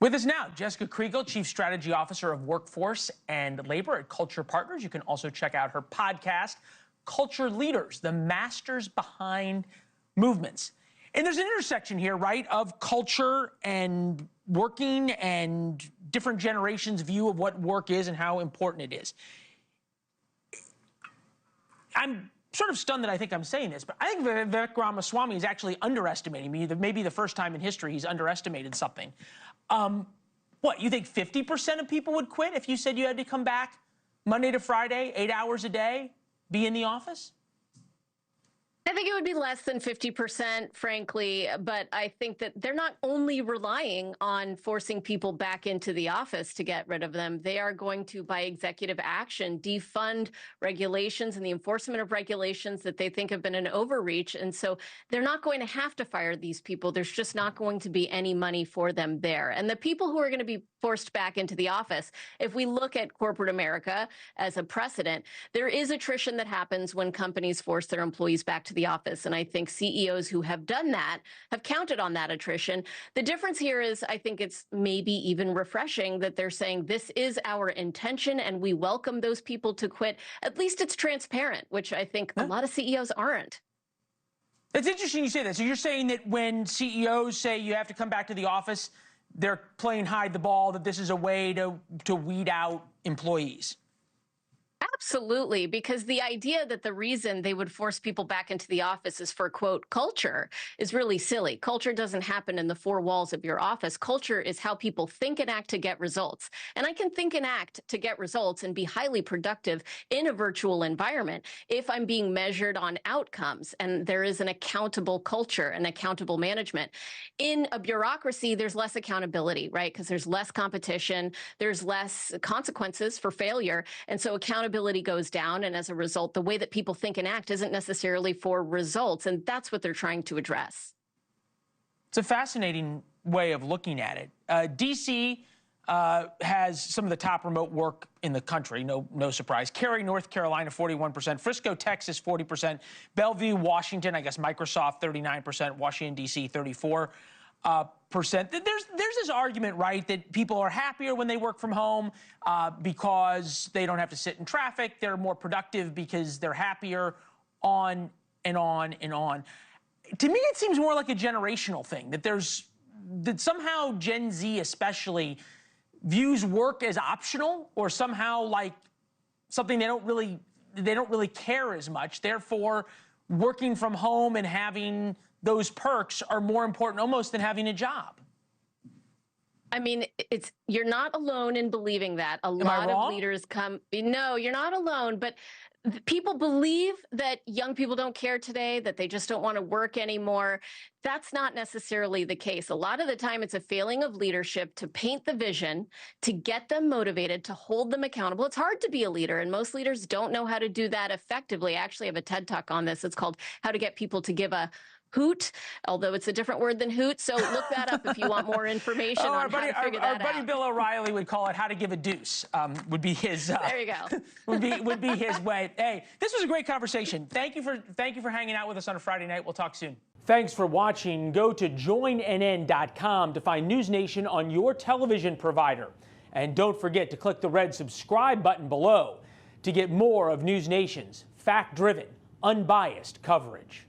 With us now, Jessica Kriegel, Chief Strategy Officer of Workforce and Labor at Culture Partners. You can also check out her podcast, Culture Leaders, the masters behind movements. And there's an intersection here, right, of culture and working and different generations' view of what work is and how important it is. I'm sort of stunned that I think I'm saying this, but I think Vivek Ramaswamy is actually underestimating me. Maybe the first time in history he's underestimated something. What, you think 50% of people would quit if you said you had to come back Monday to Friday, 8 hours a day, be in the office? I think it would be less than 50%, frankly, but I think that they're not only relying on forcing people back into the office to get rid of them. They are going to, by executive action, defund regulations and the enforcement of regulations that they think have been an overreach. And so they're not going to have to fire these people. There's just not going to be any money for them there. And the people who are going to be forced back into the office, if we look at corporate America as a precedent, there is attrition that happens when companies force their employees back to the office. And I think CEOs who have done that have counted on that attrition. The difference here is I think it's maybe even refreshing that they're saying this is our intention and we welcome those people to quit. At least it's transparent, which I think a lot of CEOs aren't. It's interesting you say that. So you're saying that when CEOs say you have to come back to the office, they're playing hide the ball, that this is a way to weed out employees? Absolutely, because the idea that the reason they would force people back into the office is for, quote, culture is really silly. Culture doesn't happen in the four walls of your office. Culture is how people think and act to get results. And I can think and act to get results and be highly productive in a virtual environment if I'm being measured on outcomes and there is an accountable culture and accountable management. In a bureaucracy, there's less accountability, right? Because there's less competition, there's less consequences for failure. And so accountability goes down, and as a result, the way that people think and act isn't necessarily for results, and that's what they're trying to address. It's a fascinating way of looking at it. D.C. has some of the top remote work in the country, no surprise. Cary, North Carolina, 41%. Frisco, Texas, 40%. Bellevue, Washington, I guess Microsoft, 39%. Washington, D.C., 34%. There's this argument, right, that people are happier when they work from home because they don't have to sit in traffic. They're more productive because they're happier, on and on and on. To me, it seems more like a generational thing, that somehow Gen Z especially views work as optional or somehow like something they don't really care as much. Therefore, working from home and having those perks are more important almost than having a job. I mean, you're not alone in believing that. A lot of leaders no, you're not alone, but people believe that young people don't care today, that they just don't want to work anymore. That's not necessarily the case. A lot of the time, it's a failing of leadership to paint the vision, to get them motivated, to hold them accountable. It's hard to be a leader, and most leaders don't know how to do that effectively. I actually have a TED Talk on this. It's called How to Get People to Give a Hoot, although it's a different word than hoot. So look that up if you want more information on how to figure that out. Our buddy Bill O'Reilly would call it how to give a deuce, would be his. There you go. would be his way. Hey, this was a great conversation. Thank you for hanging out with us on a Friday night. We'll talk soon. Thanks for watching. Go to joinnn.com to find NewsNation on your television provider. And don't forget to click the red subscribe button below to get more of NewsNation's fact-driven, unbiased coverage.